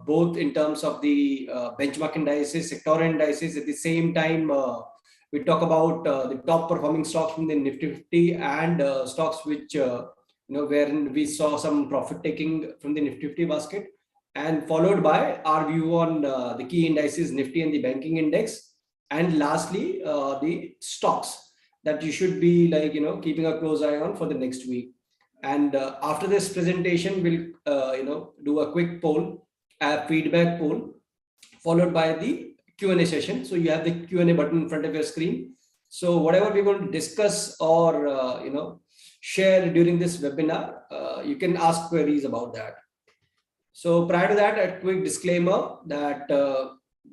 both in terms of the benchmark indices, sectoral indices. At the same time, we talk about the top performing stocks from the Nifty 50 and stocks which, wherein we saw some profit taking from the Nifty 50 basket, and followed by our view on the key indices, Nifty and the banking index. And lastly, the stocks that you should be keeping a close eye on for the next week. And after this presentation, we'll do a quick poll, a feedback poll, followed by the Q&A session. So you have the Q&A button in front of your screen. So whatever we're going to discuss or share during this webinar, you can ask queries about that. So prior to that, a quick disclaimer that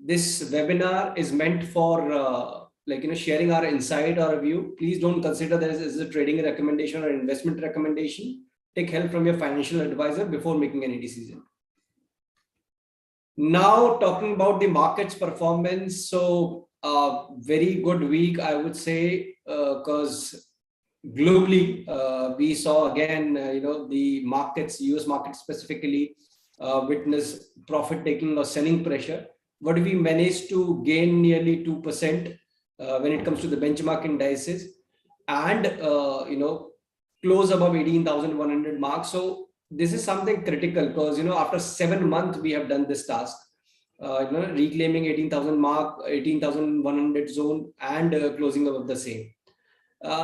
this webinar is meant for sharing our insight or view. Please don't consider this as a trading recommendation or investment recommendation. Take help from your financial advisor before making any decision. Now talking about the market's performance. So very good week, I would say, because globally we saw again, the markets, US market specifically, witness profit taking or selling pressure. But we managed to gain nearly 2%. When it comes to the benchmark indices, and close above 18,100 mark. So this is something critical because after 7 months we have done this task, reclaiming 18,000 mark, 18,100 zone, and closing above the same.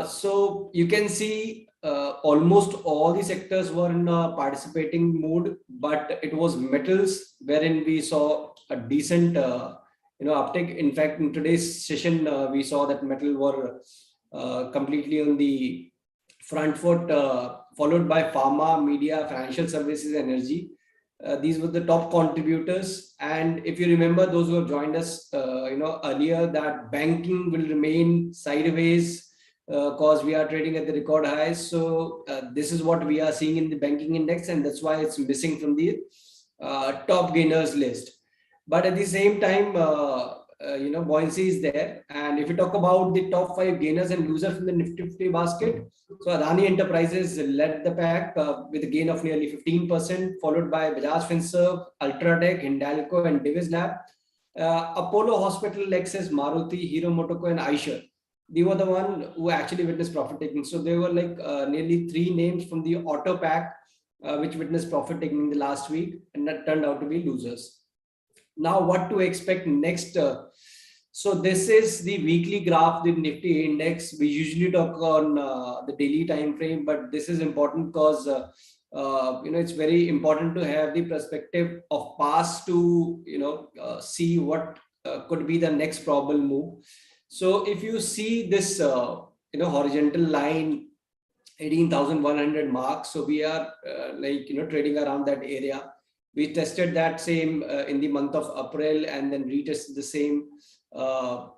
So you can see almost all the sectors were in participating mode, but it was metals wherein we saw a decent uptick. In fact, in today's session, we saw that metal were completely on the front foot, followed by pharma, media, financial services, energy. These were the top contributors. And if you remember, those who have joined us, earlier, that banking will remain sideways because we are trading at the record highs. So this is what we are seeing in the banking index, and that's why it's missing from the top gainers list. But at the same time, buoyancy is there. And if you talk about the top 5 gainers and losers from the Nifty 50 basket, so Adani Enterprises led the pack with a gain of nearly 15%, followed by Bajaj Finserv, Ultratech, Hindalco, and Divi's Lab. Apollo Hospital, Lexus, Maruti, Hero MotoCorp, and Eicher. They were the one who actually witnessed profit taking. So there were nearly 3 names from the auto pack which witnessed profit taking in the last week, and that turned out to be losers. Now, what to expect next? So this is the weekly graph, the Nifty index. We usually talk on the daily time frame, but this is important because it's very important to have the perspective of past to see what could be the next probable move. So if you see this horizontal line, 18,100 mark, so we are trading around that area. We tested that same in the month of April, and then retested the same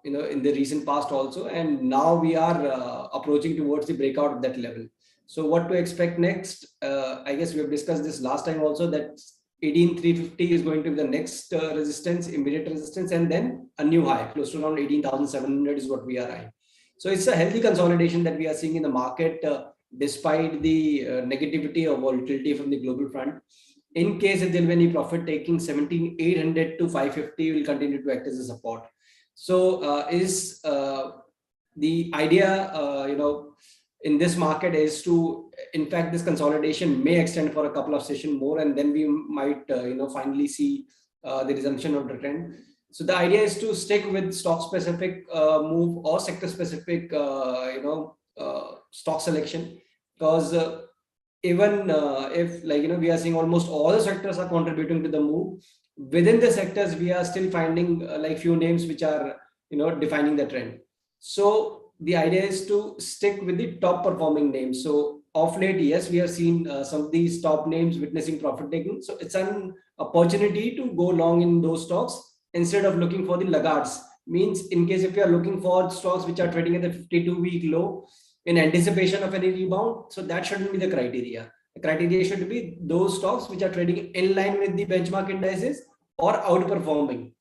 in the recent past also, and now we are approaching towards the breakout of that level. So what to expect next? I guess we have discussed this last time also, that 18,350 is going to be the next resistance, immediate resistance, and then a new high close to around 18,700 is what we are eyeing. So it's a healthy consolidation that we are seeing in the market, despite the negativity or volatility from the global front. In case if there will be any profit taking, 17,800 to 550 will continue to act as a support. So the idea, in this market is to, in fact, this consolidation may extend for a couple of sessions more, and then we might, finally see the resumption of the trend. So the idea is to stick with stock-specific move or sector-specific, stock selection, because even if we are seeing almost all the sectors are contributing to the move, within the sectors we are still finding few names which are defining the trend. So the idea is to stick with the top performing names. So of late, yes, we have seen some of these top names witnessing profit taking. So it's an opportunity to go long in those stocks instead of looking for the laggards. Means in case if you are looking for stocks which are trading at the 52-week low in anticipation of any rebound, so that shouldn't be the criteria. The criteria should be those stocks which are trading in line with the benchmark indices or outperforming.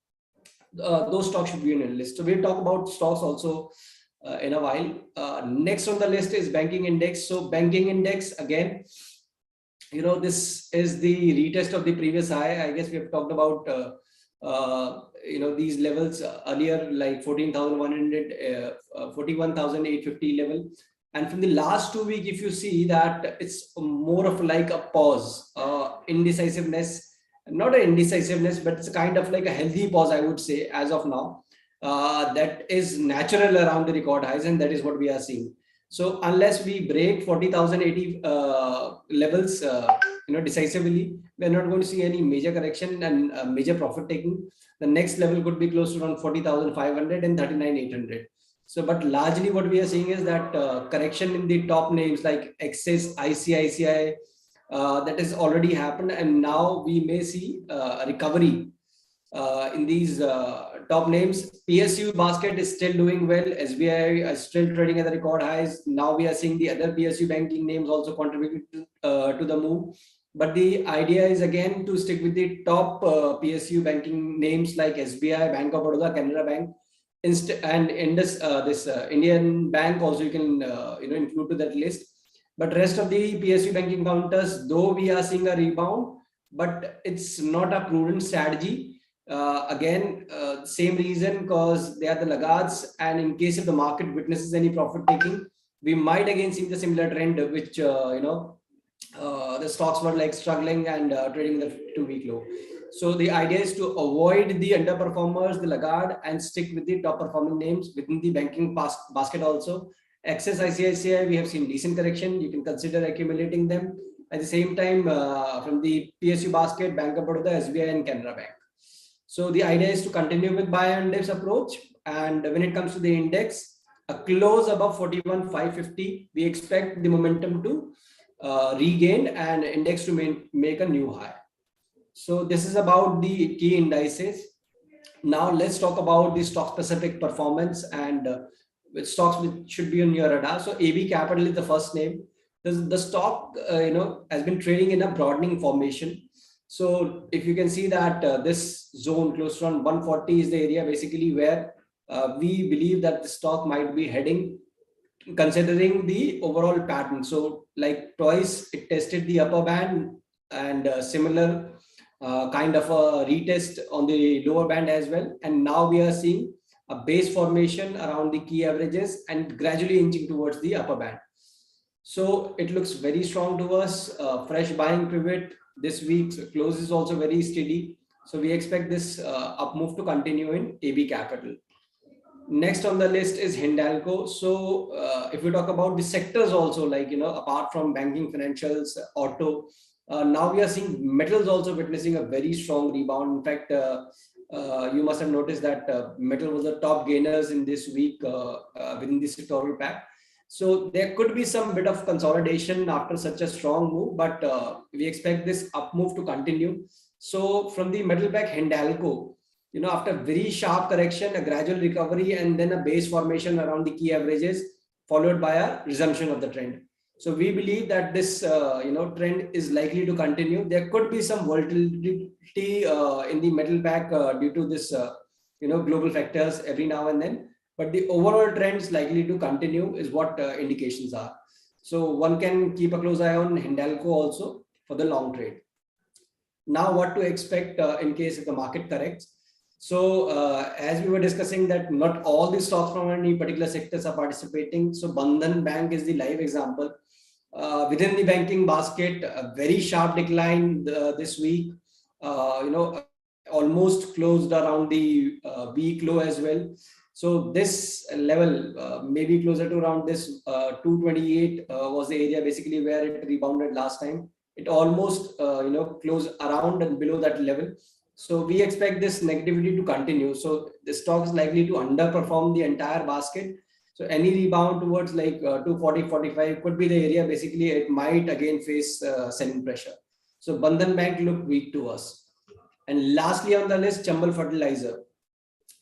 Those stocks should be in a list. So we'll talk about stocks also in a while. Next on the list is banking index. So banking index, again, this is the retest of the previous high. I guess we have talked about these levels earlier, like 14,100, 41,850 level. And from the last 2 weeks, if you see that it's more of like a pause, indecisiveness, not an indecisiveness, but it's kind of like a healthy pause, I would say, as of now. That is natural around the record highs, and that is what we are seeing. So unless we break 40,080 levels, decisively, we're not going to see any major correction and major profit taking. The next level could be close to around 40,500 and 39,800. So, but largely what we are seeing is that correction in the top names like Axis, ICICI, that has already happened, and now we may see a recovery in these top names. PSU basket is still doing well. SBI is still trading at the record highs. Now we are seeing the other PSU banking names also contributing to the move. But the idea is again to stick with the top PSU banking names like SBI, Bank of Baroda, Canara Bank, and Indus, this Indian Bank also you can include to that list. But rest of the PSU banking counters, though we are seeing a rebound, but it's not a prudent strategy. Again, same reason, because they are the laggards, and in case if the market witnesses any profit taking, we might again see the similar trend, which the stocks were like struggling and trading the 2 week low. So the idea is to avoid the underperformers, the laggard, and stick with the top performing names within the banking basket also. Axis, ICICI, we have seen decent correction. You can consider accumulating them. At the same time, from the PSU basket, Bank of Baroda, SBI, and Canara Bank. So the idea is to continue with buy and dips approach. And when it comes to the index, a close above 41,550, we expect the momentum to regain and index to make a new high. So this is about the key indices. Now let's talk about the stock specific performance and which stocks which should be on your radar. So AB Capital is the first name. The stock has been trading in a broadening formation. So if you can see that this zone close to around 140 is the area basically where we believe that the stock might be heading, considering the overall pattern. So like twice it tested the upper band, and similar kind of a retest on the lower band as well. And now we are seeing a base formation around the key averages and gradually inching towards the upper band. So it looks very strong to us. Fresh buying pivot. This week's close is also very steady. So we expect this up move to continue in AB Capital. Next on the list is Hindalco. So if we talk about the sectors also, like, apart from banking, financials, auto, now we are seeing metals also witnessing a very strong rebound. In fact, you must have noticed that metal was the top gainers in this week within the sectoral pack. So there could be some bit of consolidation after such a strong move, but we expect this up move to continue. So from the metal pack, Hindalco, after very sharp correction, a gradual recovery, and then a base formation around the key averages, followed by a resumption of the trend. So we believe that this trend is likely to continue. There could be some volatility in the metal pack due to this global factors every now and then, but the overall trend is likely to continue is what indications are. So one can keep a close eye on Hindalco also for the long trade. Now what to expect in case if the market corrects. So as we were discussing that not all the stocks from any particular sectors are participating. So Bandhan Bank is the live example. Within the banking basket, a very sharp decline this week, almost closed around the week low as well. So this level maybe closer to around this 228 was the area basically where it rebounded last time. It almost closed around and below that level. So we expect this negativity to continue. So the stock is likely to underperform the entire basket. So any rebound towards like 240, 45 could be the area. Basically, it might again face selling pressure. So Bandhan Bank looked weak to us. And lastly on the list, Chambal Fertilizer.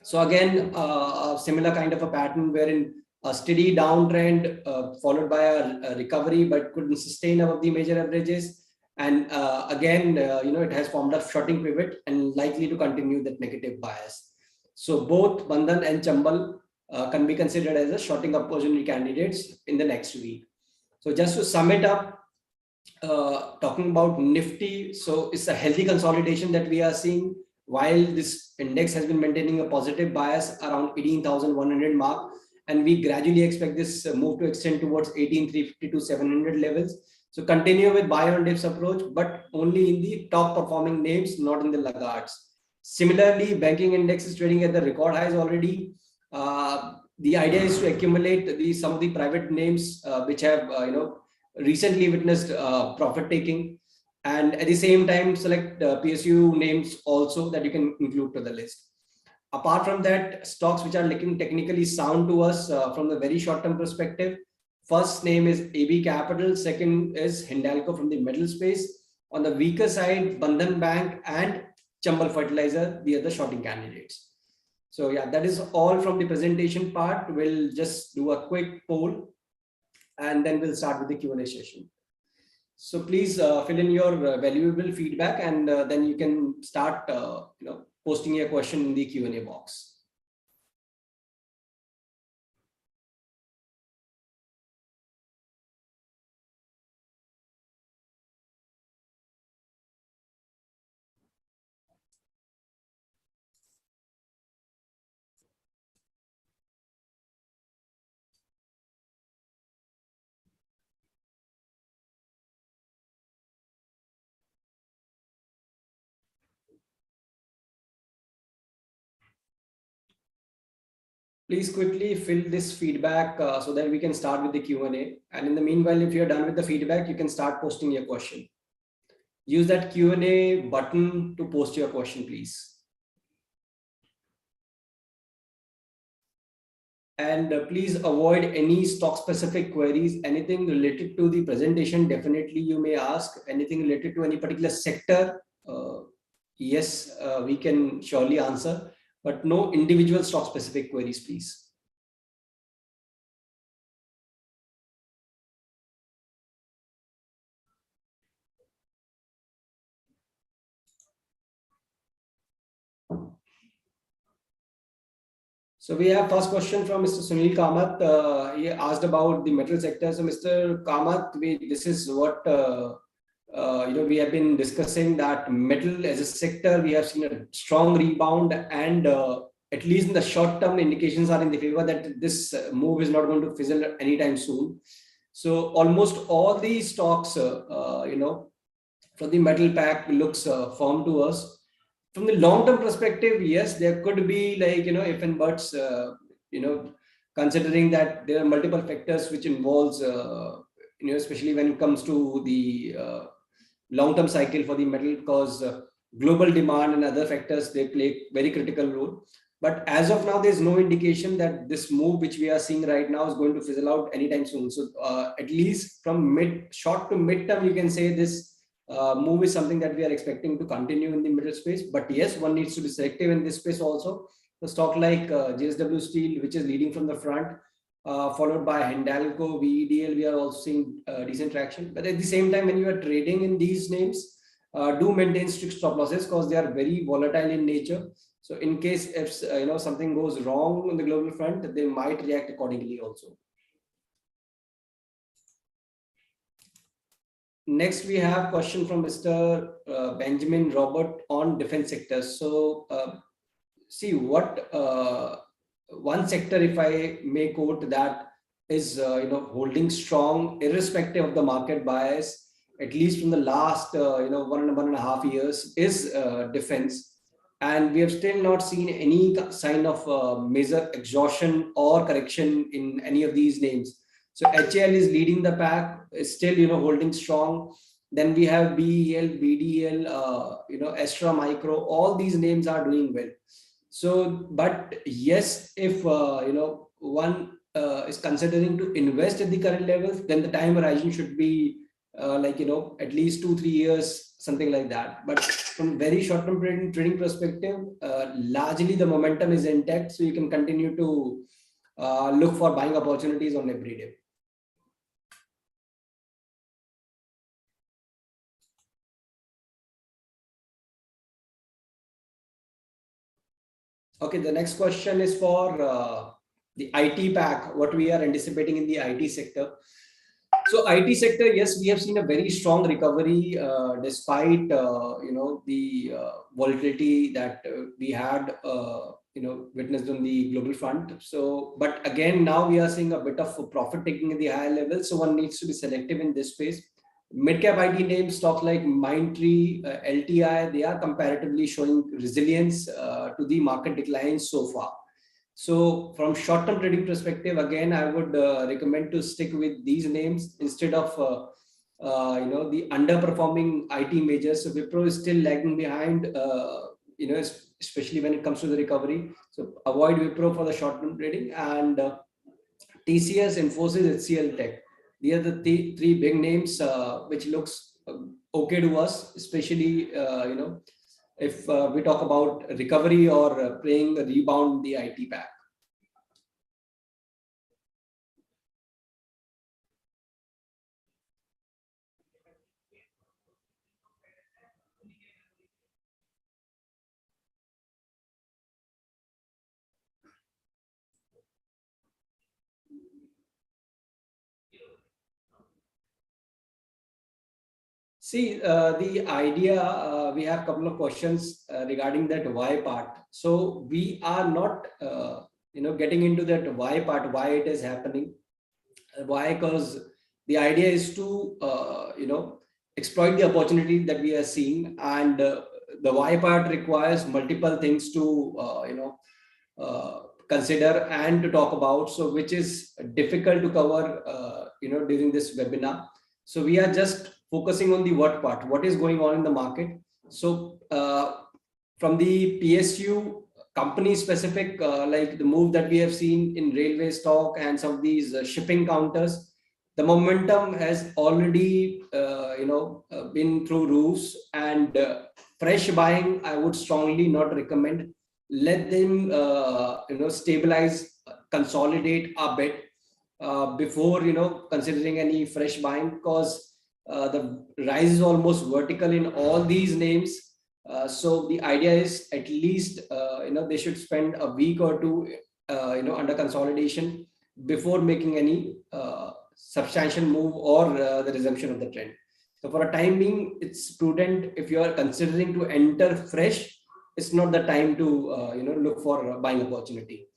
So again, a similar kind of a pattern wherein a steady downtrend followed by a recovery, but couldn't sustain above the major averages. And again, it has formed a shorting pivot and likely to continue that negative bias. So both Bandhan and Chambal can be considered as a shorting opportunity candidates in the next week. So just to sum it up, talking about Nifty, so it's a healthy consolidation that we are seeing. While this index has been maintaining a positive bias around 18,100 mark, and we gradually expect this move to extend towards 18,350 to 700 levels. So continue with buy on dips approach, but only in the top performing names, not in the laggards. Similarly, banking index is trading at the record highs already. The idea is to accumulate some of the private names which have recently witnessed profit taking, and at the same time select PSU names also that you can include to the list. Apart from that, stocks which are looking technically sound to us from the very short term perspective. First name is AB Capital, second is Hindalco from the metal space. On the weaker side, Bandhan Bank and Chambal Fertilizer, the other shorting candidates. So yeah, that is all from the presentation part. We'll just do a quick poll and then we'll start with the Q&A session. So please fill in your valuable feedback, and then you can start posting your question in the Q&A box. Please quickly fill this feedback so that we can start with the Q&A. And in the meanwhile, if you're done with the feedback, you can start posting your question. Use that Q&A button to post your question, please. And please avoid any stock specific queries. Anything related to the presentation, definitely you may ask. Anything related to any particular sector, yes, we can surely answer, but no individual stock specific queries, please. So we have first question from Mr. Sunil Kamath. He asked about the metal sector. So Mr. Kamath, this is what we have been discussing, that metal as a sector, we have seen a strong rebound, and at least in the short term, indications are in the favor that this move is not going to fizzle anytime soon. So almost all these stocks, from the metal pack looks firm to us. From the long term perspective, yes, there could be if and buts, considering that there are multiple factors which involves, especially when it comes to the long term cycle for the metal, because global demand and other factors, they play very critical role. But as of now, there's no indication that this move which we are seeing right now is going to fizzle out anytime soon. So at least from short to mid term, you can say this move is something that we are expecting to continue in the middle space. But yes, one needs to be selective in this space also. The stock like JSW Steel, which is leading from the front, followed by Hindalco, VEDL, we are also seeing decent traction. But at the same time, when you are trading in these names, do maintain strict stop losses because they are very volatile in nature. So in case if something goes wrong on the global front, they might react accordingly also. Next, we have question from Mr. Benjamin Robert on defense sector. So see what one sector, if I may quote, that is holding strong irrespective of the market bias, at least from the last 1.5 years, is defense. And we have still not seen any sign of major exhaustion or correction in any of these names. So HAL is leading the pack, is still holding strong. Then we have BEL, BDL, Astra Micro. All these names are doing well. So, but yes, if one is considering to invest at the current levels, then the time horizon should be at least 2-3 years, something like that. But from very short term trading perspective, largely the momentum is intact, so you can continue to look for buying opportunities on every day. Okay, the next question is for the IT pack, what we are anticipating in the IT sector. So IT sector, yes, we have seen a very strong recovery despite the volatility that we had witnessed on the global front. So, but again, now we are seeing a bit of profit taking in the higher level. So one needs to be selective in this space. Mid cap IT names, stocks like Mindtree, LTI, they are comparatively showing resilience to the market declines so far. So from short-term trading perspective, again, I would recommend to stick with these names instead of the underperforming IT majors. So Wipro is still lagging behind, especially when it comes to the recovery. So avoid Wipro for the short-term trading, and TCS, Infosys, HCL Tech. These are the three big names which looks okay to us, especially if we talk about recovery or playing a rebound the IT pack. See, the idea, we have a couple of questions regarding that why part. So we are not, getting into that why part, why it is happening. Why? Because the idea is to, exploit the opportunity that we are seeing, and the why part requires multiple things to, consider and to talk about. So, which is difficult to cover, during this webinar. So we are just focusing on the what part, what is going on in the market. So from the PSU company specific, like the move that we have seen in railway stock and some of these shipping counters, the momentum has already, been through roofs, and fresh buying, I would strongly not recommend. Let them, stabilize, consolidate a bit before considering any fresh buying, because the rise is almost vertical in all these names. So the idea is at least they should spend a week or two under consolidation before making any substantial move or the resumption of the trend. So for a time being, it's prudent. If you are considering to enter fresh, it's not the time to look for a buying opportunity.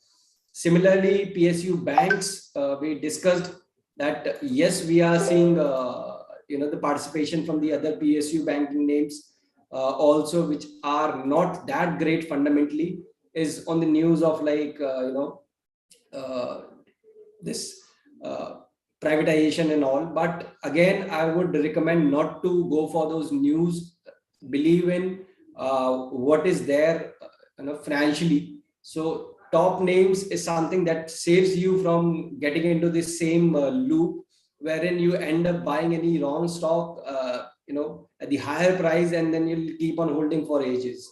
Similarly, PSU banks, we discussed that yes, we are seeing the participation from the other PSU banking names also, which are not that great fundamentally, is on the news of like uh, this privatization and all. But again, I would recommend not to go for those news. Believe in what is there, financially. So top names is something that saves you from getting into this same loop wherein you end up buying any wrong stock, at the higher price, and then you'll keep on holding for ages.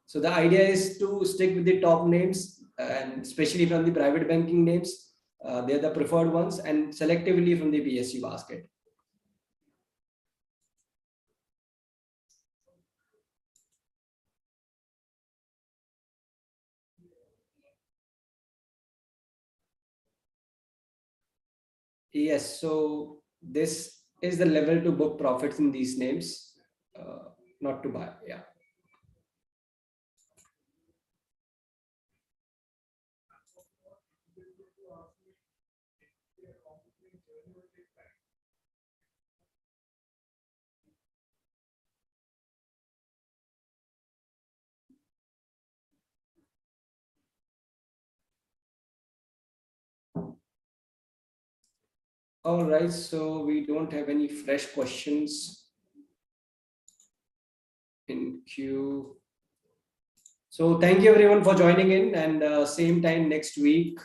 So the idea is to stick with the top names, and especially from the private banking names. They're the preferred ones, and selectively from the PSU basket. Yes, so this is the level to book profits in these names, not to buy. Yeah. All right, so we don't have any fresh questions in queue. So thank you everyone for joining in, and same time next week